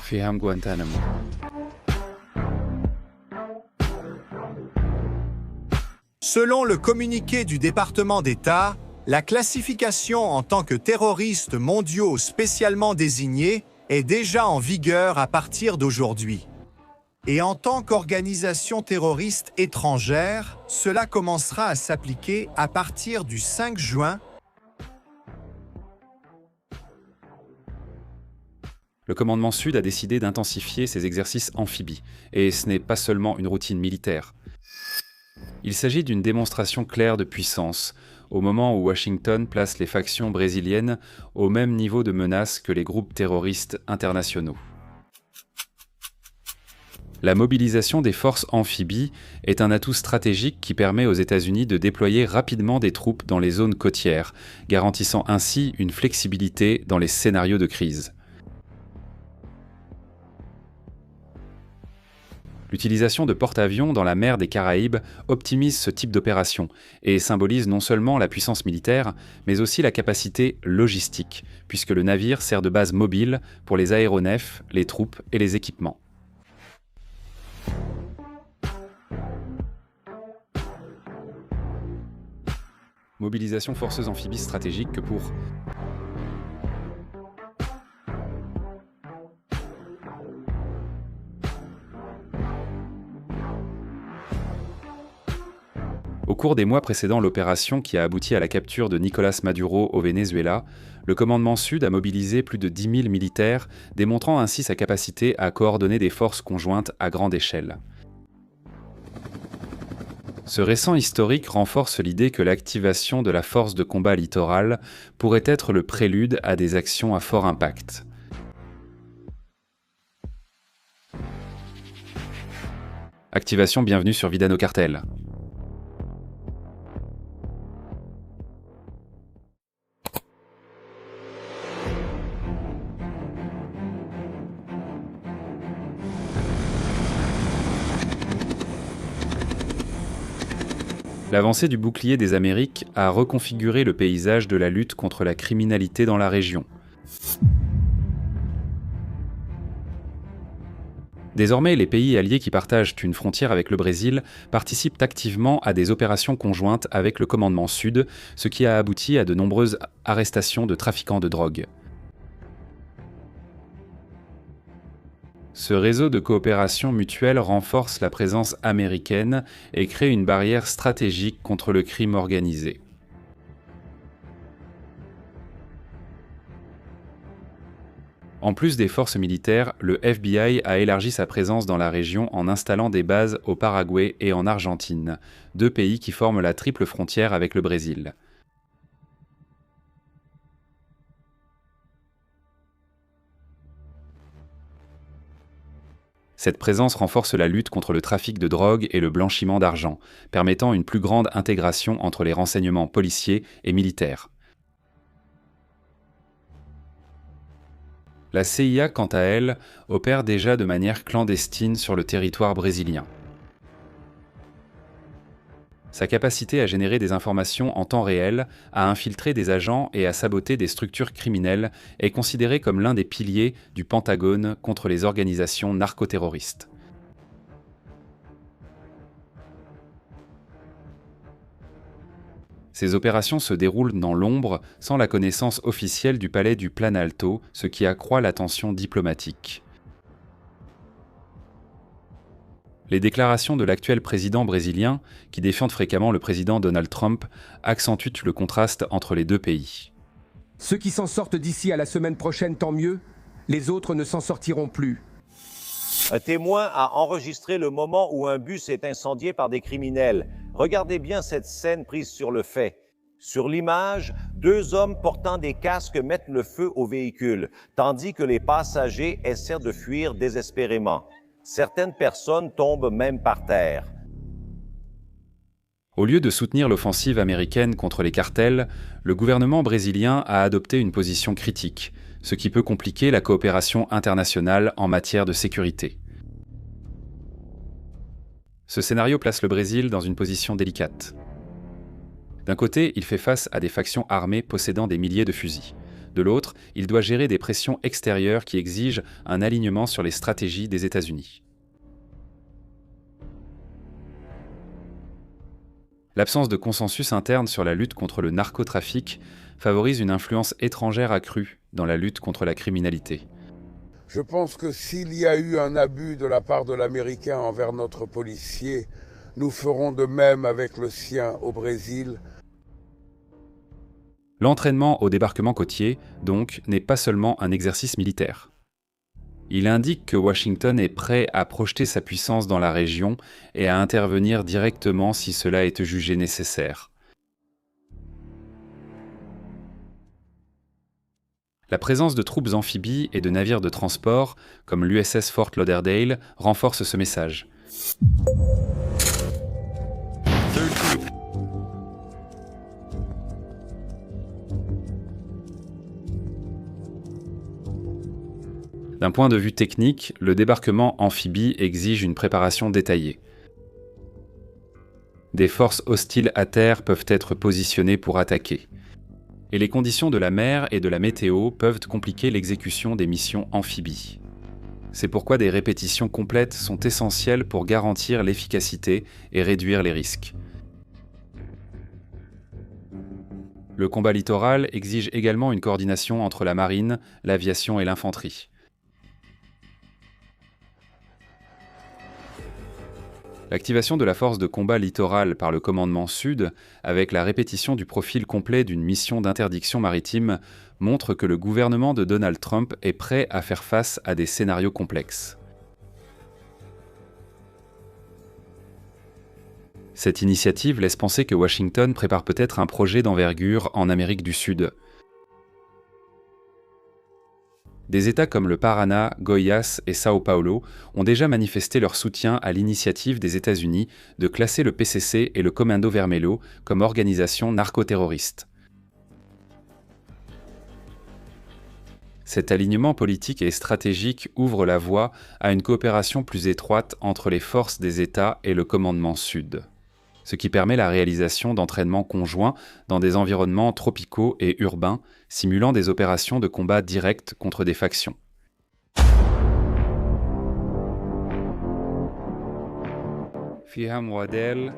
Fiham Guantánamo. Selon le communiqué du département d'État, la classification en tant que terroristes mondiaux spécialement désignés est déjà en vigueur à partir d'aujourd'hui. Et en tant qu'organisation terroriste étrangère, cela commencera à s'appliquer à partir du 5 juin. Le commandement Sud a décidé d'intensifier ses exercices amphibies, et ce n'est pas seulement une routine militaire. Il s'agit d'une démonstration claire de puissance, au moment où Washington place les factions brésiliennes au même niveau de menace que les groupes terroristes internationaux. La mobilisation des forces amphibies est un atout stratégique qui permet aux États-Unis de déployer rapidement des troupes dans les zones côtières, garantissant ainsi une flexibilité dans les scénarios de crise. L'utilisation de porte-avions dans la mer des Caraïbes optimise ce type d'opération et symbolise non seulement la puissance militaire, mais aussi la capacité logistique, puisque le navire sert de base mobile pour les aéronefs, les troupes et les équipements. Mobilisation forceuse amphibie stratégique que pour Au cours des mois précédant l'opération qui a abouti à la capture de Nicolás Maduro au Venezuela, le commandement Sud a mobilisé plus de 10 000 militaires, démontrant ainsi sa capacité à coordonner des forces conjointes à grande échelle. Ce récent historique renforce l'idée que l'activation de la force de combat littorale pourrait être le prélude à des actions à fort impact. Activation bienvenue sur Vida no Cartel. L'avancée du bouclier des Amériques a reconfiguré le paysage de la lutte contre la criminalité dans la région. Désormais, les pays alliés qui partagent une frontière avec le Brésil participent activement à des opérations conjointes avec le commandement Sud, ce qui a abouti à de nombreuses arrestations de trafiquants de drogue. Ce réseau de coopération mutuelle renforce la présence américaine et crée une barrière stratégique contre le crime organisé. En plus des forces militaires, le FBI a élargi sa présence dans la région en installant des bases au Paraguay et en Argentine, deux pays qui forment la triple frontière avec le Brésil. Cette présence renforce la lutte contre le trafic de drogue et le blanchiment d'argent, permettant une plus grande intégration entre les renseignements policiers et militaires. La CIA, quant à elle, opère déjà de manière clandestine sur le territoire brésilien. Sa capacité à générer des informations en temps réel, à infiltrer des agents et à saboter des structures criminelles est considérée comme l'un des piliers du Pentagone contre les organisations narcoterroristes. Ces opérations se déroulent dans l'ombre, sans la connaissance officielle du palais du Planalto, ce qui accroît la tension diplomatique. Les déclarations de l'actuel président brésilien, qui défiante fréquemment le président Donald Trump, accentuent le contraste entre les deux pays. Ceux qui s'en sortent d'ici à la semaine prochaine, tant mieux. Les autres ne s'en sortiront plus. Un témoin a enregistré le moment où un bus est incendié par des criminels. Regardez bien cette scène prise sur le fait. Sur l'image, deux hommes portant des casques mettent le feu au véhicule, tandis que les passagers essaient de fuir désespérément. Certaines personnes tombent même par terre. Au lieu de soutenir l'offensive américaine contre les cartels, le gouvernement brésilien a adopté une position critique, ce qui peut compliquer la coopération internationale en matière de sécurité. Ce scénario place le Brésil dans une position délicate. D'un côté, il fait face à des factions armées possédant des milliers de fusils. De l'autre, il doit gérer des pressions extérieures qui exigent un alignement sur les stratégies des États-Unis. L'absence de consensus interne sur la lutte contre le narcotrafic favorise une influence étrangère accrue dans la lutte contre la criminalité. Je pense que s'il y a eu un abus de la part de l'Américain envers notre policier, nous ferons de même avec le sien au Brésil. L'entraînement au débarquement côtier, donc, n'est pas seulement un exercice militaire. Il indique que Washington est prêt à projeter sa puissance dans la région et à intervenir directement si cela est jugé nécessaire. La présence de troupes amphibies et de navires de transport, comme l'USS Fort Lauderdale, renforce ce message. D'un point de vue technique, le débarquement amphibie exige une préparation détaillée. Des forces hostiles à terre peuvent être positionnées pour attaquer. Et les conditions de la mer et de la météo peuvent compliquer l'exécution des missions amphibies. C'est pourquoi des répétitions complètes sont essentielles pour garantir l'efficacité et réduire les risques. Le combat littoral exige également une coordination entre la marine, l'aviation et l'infanterie. L'activation de la force de combat littorale par le commandement Sud, avec la répétition du profil complet d'une mission d'interdiction maritime, montre que le gouvernement de Donald Trump est prêt à faire face à des scénarios complexes. Cette initiative laisse penser que Washington prépare peut-être un projet d'envergure en Amérique du Sud. Des États comme le Paraná, Goiás et São Paulo ont déjà manifesté leur soutien à l'initiative des États-Unis de classer le PCC et le Comando Vermelho comme organisations narcoterroristes. Cet alignement politique et stratégique ouvre la voie à une coopération plus étroite entre les forces des États et le commandement Sud, ce qui permet la réalisation d'entraînements conjoints dans des environnements tropicaux et urbains, simulant des opérations de combat direct contre des factions. فيها معادل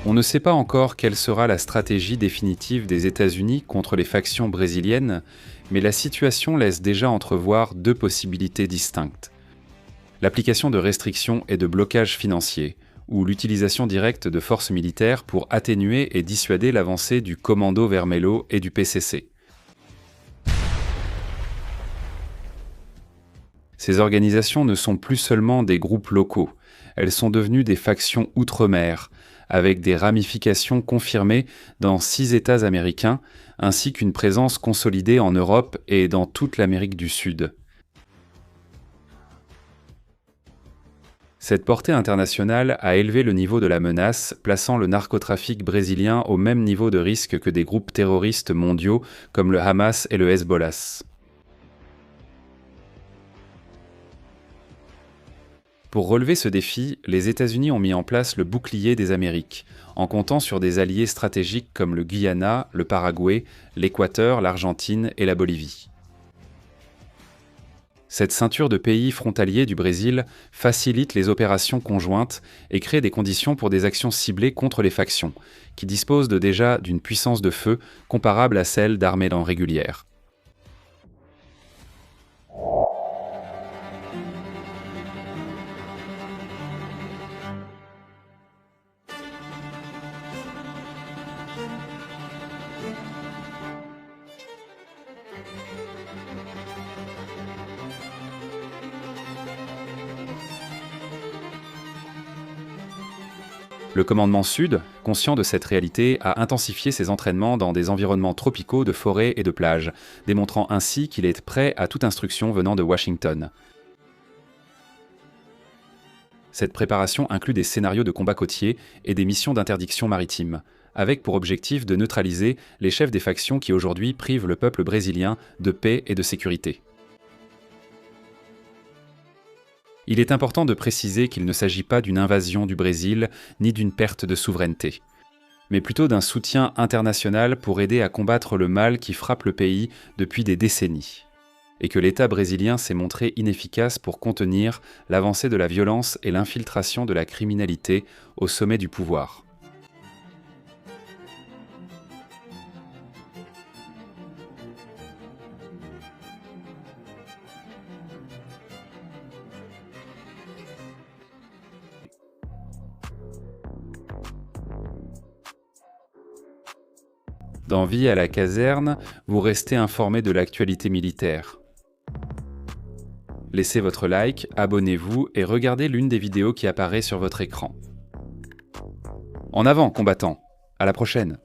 On ne sait pas encore quelle sera la stratégie définitive des États-Unis contre les factions brésiliennes, mais la situation laisse déjà entrevoir deux possibilités distinctes. L'application de restrictions et de blocages financiers, ou l'utilisation directe de forces militaires pour atténuer et dissuader l'avancée du Comando Vermelho et du PCC. Ces organisations ne sont plus seulement des groupes locaux, elles sont devenues des factions outre-mer, avec des ramifications confirmées dans 6 États américains, ainsi qu'une présence consolidée en Europe et dans toute l'Amérique du Sud. Cette portée internationale a élevé le niveau de la menace, plaçant le narcotrafic brésilien au même niveau de risque que des groupes terroristes mondiaux comme le Hamas et le Hezbollah. Pour relever ce défi, les États-Unis ont mis en place le bouclier des Amériques, en comptant sur des alliés stratégiques comme le Guyana, le Paraguay, l'Équateur, l'Argentine et la Bolivie. Cette ceinture de pays frontaliers du Brésil facilite les opérations conjointes et crée des conditions pour des actions ciblées contre les factions, qui disposent déjà d'une puissance de feu comparable à celle d'armées régulières. Le commandement Sud, conscient de cette réalité, a intensifié ses entraînements dans des environnements tropicaux de forêts et de plages, démontrant ainsi qu'il est prêt à toute instruction venant de Washington. Cette préparation inclut des scénarios de combat côtier et des missions d'interdiction maritime, avec pour objectif de neutraliser les chefs des factions qui aujourd'hui privent le peuple brésilien de paix et de sécurité. Il est important de préciser qu'il ne s'agit pas d'une invasion du Brésil ni d'une perte de souveraineté, mais plutôt d'un soutien international pour aider à combattre le mal qui frappe le pays depuis des décennies, et que l'État brésilien s'est montré inefficace pour contenir l'avancée de la violence et l'infiltration de la criminalité au sommet du pouvoir. Dans Vie à la caserne, vous restez informé de l'actualité militaire. Laissez votre like, abonnez-vous et regardez l'une des vidéos qui apparaît sur votre écran. En avant, combattants! À la prochaine!